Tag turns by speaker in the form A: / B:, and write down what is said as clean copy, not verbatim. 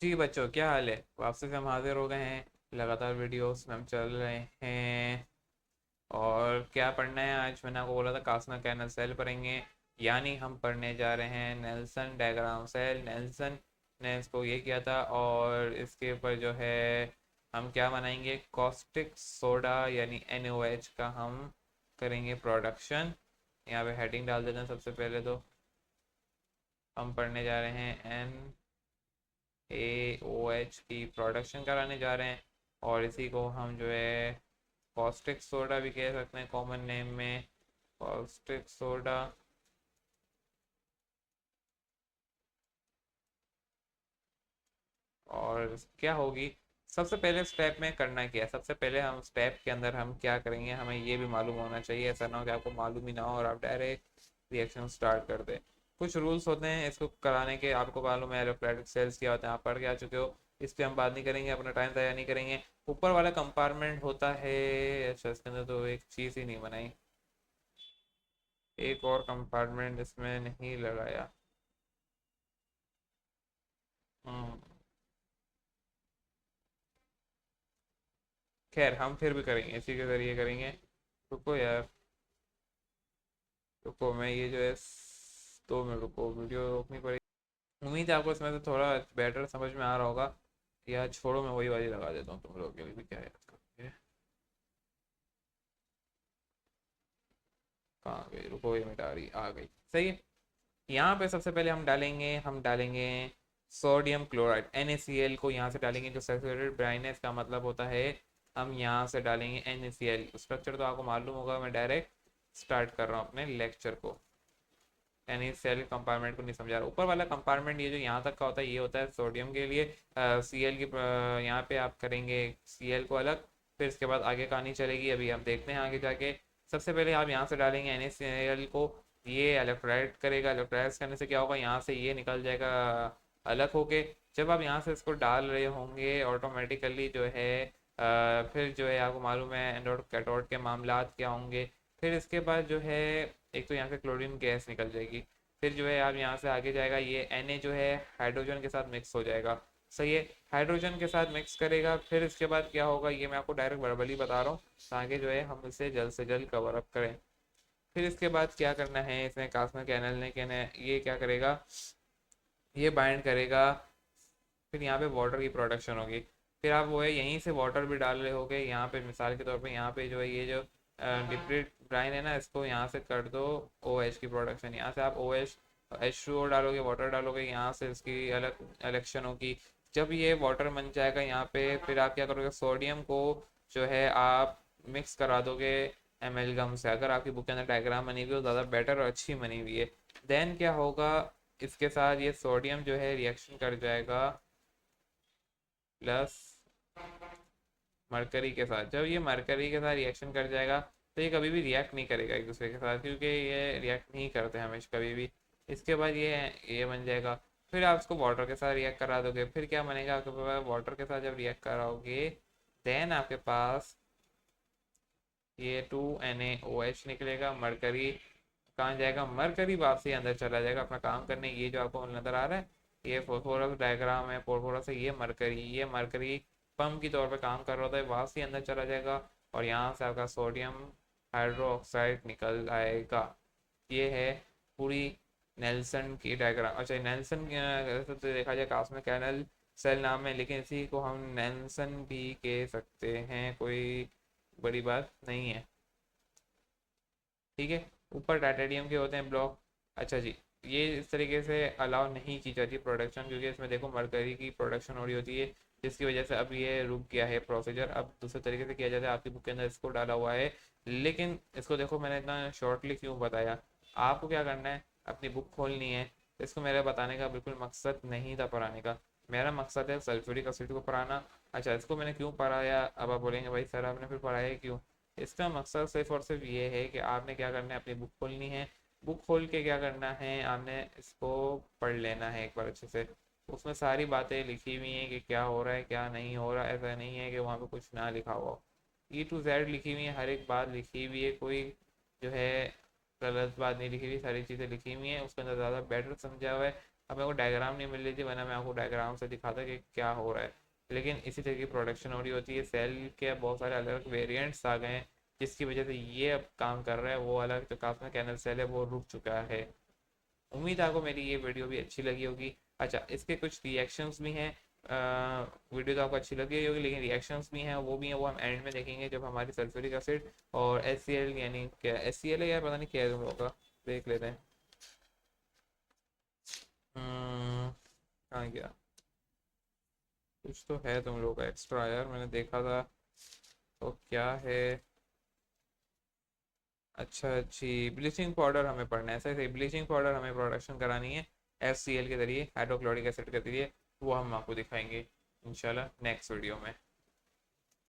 A: जी बच्चों, क्या हाल है। वापसी से हम हाजिर हो गए हैं। लगातार वीडियोस में हम चल रहे हैं। और क्या पढ़ना है आज? मैंने आपको बोला था कास्ना कैनल सेल पढ़ेंगे। यानी हम पढ़ने जा रहे हैं नेल्सन डायग्राम सेल। नेल्सन ने इसको ये किया था, और इसके ऊपर जो है हम क्या बनाएंगे, कॉस्टिक सोडा यानी NaOH का हम करेंगे प्रोडक्शन। यहाँ पे हेडिंग डाल देते हैं। सबसे पहले तो हम पढ़ने जा रहे हैं NaOH की प्रोडक्शन कराने जा रहे हैं। और इसी को हम जो है कॉस्टिक सोडा भी कह सकते हैं कॉमन नेम में। Caustic soda. और क्या होगी, सबसे पहले स्टेप में करना क्या है, सबसे पहले हम स्टेप के अंदर हम क्या करेंगे हमें ये भी मालूम होना चाहिए। ऐसा ना हो कि आपको मालूम ही ना हो और आप डायरेक्ट रिएक्शन स्टार्ट कर दें। कुछ रूल्स होते हैं इसको कराने के, आपको मालूम है इलेक्ट्रोलाइटिक सेल्स क्या होते हैं, आप पढ़ के आ चुके हो। इस पर हम बात नहीं करेंगे, अपना टाइम ज़ाया नहीं करेंगे। ऊपर वाला कंपार्टमेंट होता है, अच्छा इसके अंदर तो एक चीज़ ही नहीं बनाई, एक और कंपार्टमेंट इसमें नहीं लगाया। हम्म। खैर हम फिर भी करेंगे, इसी के ज़रिए करेंगे। रुको यार, रुको मैं ये जो है 2 मिनट रुको, वीडियो रोकनी पड़ेगी। उम्मीद है आपको इसमें से थोड़ा बेटर समझ में आ रहा होगा। या छोड़ो, मैं वही वाली लगा देता हूँ तुम लोगों के लिए भी, क्या है कहाँ गई, रुको ये मिटा रही, आ गई। सही है। यहाँ पे सबसे पहले हम डालेंगे सोडियम क्लोराइड NaCl को यहाँ से डालेंगे। जो सैचुरेटेड ब्राइटनेस का मतलब होता है, हम यहाँ से डालेंगे NaCl। स्ट्रक्चर तो आपको मालूम होगा, मैं डायरेक्ट स्टार्ट कर रहा हूँ अपने लेक्चर को। यानी सेल कंपार्टमेंट को नहीं समझा रहा। ऊपर वाला कंपार्टमेंट ये जो यहाँ तक का होता है, ये होता है सोडियम के लिए। Cl की यहाँ पे आप करेंगे Cl को अलग, फिर इसके बाद आगे कहानी चलेगी, अभी हम देखते हैं आगे जाके। सबसे पहले आप यहाँ से डालेंगे NaCl को। ये इलेक्ट्रोलाइट करेगा, इलेक्ट्रोलाइज करने से क्या होगा, यहाँ से ये निकल जाएगा अलग होके। जब आप यहाँ से इसको डाल रहे होंगे ऑटोमेटिकली जो है फिर जो है आपको मालूम है एनोड कैथोड के मामलात क्या होंगे। फिर इसके बाद जो है एक तो यहाँ से क्लोरीन गैस निकल जाएगी। फिर जो है आप यहाँ से आगे जाएगा, ये Na जो है हाइड्रोजन के साथ मिक्स हो जाएगा। सही है, हाइड्रोजन के साथ मिक्स करेगा। फिर इसके बाद क्या होगा, ये मैं आपको डायरेक्ट वर्बली बता रहा हूँ ताकि जो है हम इसे जल्द से जल्द कवर अप करें। फिर इसके बाद क्या करना है, इसने कास्मिक कैनल ने कहना है, ये क्या करेगा, ये बाइंड करेगा। फिर यहाँ पे वाटर की प्रोडक्शन होगी। फिर आप वो है यहीं से वाटर भी डाल रहे होगे। यहाँ पे मिसाल के तौर पे यहाँ पे जो है ये जो डिप्लीट ब्राइन है ना, इसको यहाँ से कर दो OH की प्रोडक्शन। यहाँ से आप OH H2O डालोगे, वाटर डालोगे, यहाँ से इसकी अलग इलेक्शन होगी। जब ये वाटर बन जाएगा यहाँ पे, फिर आप क्या करोगे, सोडियम को जो है आप मिक्स करा दोगे एमेलगम से। अगर आपकी बुक के अंदर डायग्राम बनी हुई हो, ज़्यादा बेटर और अच्छी बनी हुई है। देन क्या होगा, इसके साथ ये सोडियम जो है रिएक्शन कर जाएगा प्लस मरकरी के साथ। जब ये मरकरी के साथ रिएक्शन कर जाएगा, तो ये कभी भी रिएक्ट नहीं करेगा एक दूसरे के साथ, क्योंकि ये रिएक्ट नहीं करते हमेशा कभी भी। इसके बाद ये बन जाएगा। फिर आप इसको वाटर के साथ रिएक्ट करा दोगे। फिर क्या बनेगा आपके पास, वाटर के साथ जब रिएक्ट कराओगे, देन आपके पास ये 2NaOH निकलेगा। मरकरी कहाँ जाएगा, मरकरी वापसी अंदर चला जाएगा अपना काम करने। ये जो आपको नजर आ रहा है, ये फोस्फोरस डायग्राम है, फोस्फोरस है, ये मरकरी पंप की तौर पे काम कर रहा होता है, वापसी अंदर चला जाएगा। और यहाँ से आपका सोडियम हाइड्रोक्साइड निकल आएगा। ये है पूरी नेल्सन की डायग्राम। अच्छा, नेल्सन तो देखा जाए कास्मिक कैनल सेल नाम है, लेकिन इसी को हम नेल्सन भी कह सकते हैं, कोई बड़ी बात नहीं है। ठीक है। ऊपर टाइटेनियम के होते हैं ब्लॉक। अच्छा जी, ये इस तरीके से अलाउ नहीं की जाती प्रोडक्शन, क्योंकि इसमें देखो मरकरी की प्रोडक्शन हो रही होती है, जिसकी वजह से अब ये रुक गया है प्रोसीजर। अब दूसरे तरीके से किया जाता है, आपकी बुक के अंदर इसको डाला हुआ है। लेकिन इसको देखो, मैंने इतना शॉर्टली क्यों बताया। आपको क्या करना है, अपनी बुक खोलनी है। इसको मेरे बताने का बिल्कुल मकसद नहीं था पढ़ाने का। मेरा मकसद है सल्फ्यूरिक एसिड को पढ़ाना। अच्छा, इसको मैंने क्यों पढ़ाया, अब आप बोलेंगे भाई सर आपने फिर पढ़ाया क्यों। इसका मकसद सिर्फ और सिर्फ ये है कि आपने क्या करना है, अपनी बुक खोलनी है। बुक खोल के क्या करना है, आपने इसको पढ़ लेना है एक बार अच्छे से। उसमें सारी बातें लिखी हुई हैं कि क्या हो रहा है क्या नहीं हो रहा। ऐसा नहीं है कि वहाँ पे कुछ ना लिखा हुआ हो। E to Z लिखी हुई है, हर एक बात लिखी हुई है, कोई जो है गलत बात नहीं लिखी हुई, सारी चीज़ें लिखी हुई हैं उसके अंदर, ज़्यादा बेटर समझा हुआ है। अब मेरे को डायग्राम नहीं मिल रही थी, वरना मैं आपको डायग्राम से दिखाता कि क्या हो रहा है। लेकिन इसी तरह की प्रोडक्शन हो रही होती है, सेल के बहुत सारे अलग अलग वेरिएंट्स आ गए हैं, जिसकी वजह से ये अब काम कर रहा है, वो अलग जो कास्मा कैनल सेल है वो रुक चुका है। उम्मीद है आपको मेरी ये वीडियो भी अच्छी लगी होगी। अच्छा, इसके कुछ रिएक्शंस भी हैं। वीडियो तो आपको अच्छी लगी होगी, लेकिन रिएक्शंस भी हैं, वो भी हैं, वो हम एंड में देखेंगे जब हमारी सल्फ्यूरिक एसिड और HCl, यानी क्या HCl है यार, पता नहीं क्या है तुम लोगों का, देख लेते हैं। कहाँ गया? कुछ तो है तुम लोगों का एक्स्ट्रा यार, मैंने देखा था। तो क्या है? अच्छा जी, ब्लीचिंग पाउडर हमें पढ़ना है, ऐसे ऐसे ब्लीचिंग पाउडर हमें प्रोडक्शन करानी है HCl के जरिए, हाइड्रोक्लोरिक एसिड के जरिए। वो हम आपको दिखाएंगे इंशाल्लाह नेक्स्ट वीडियो में।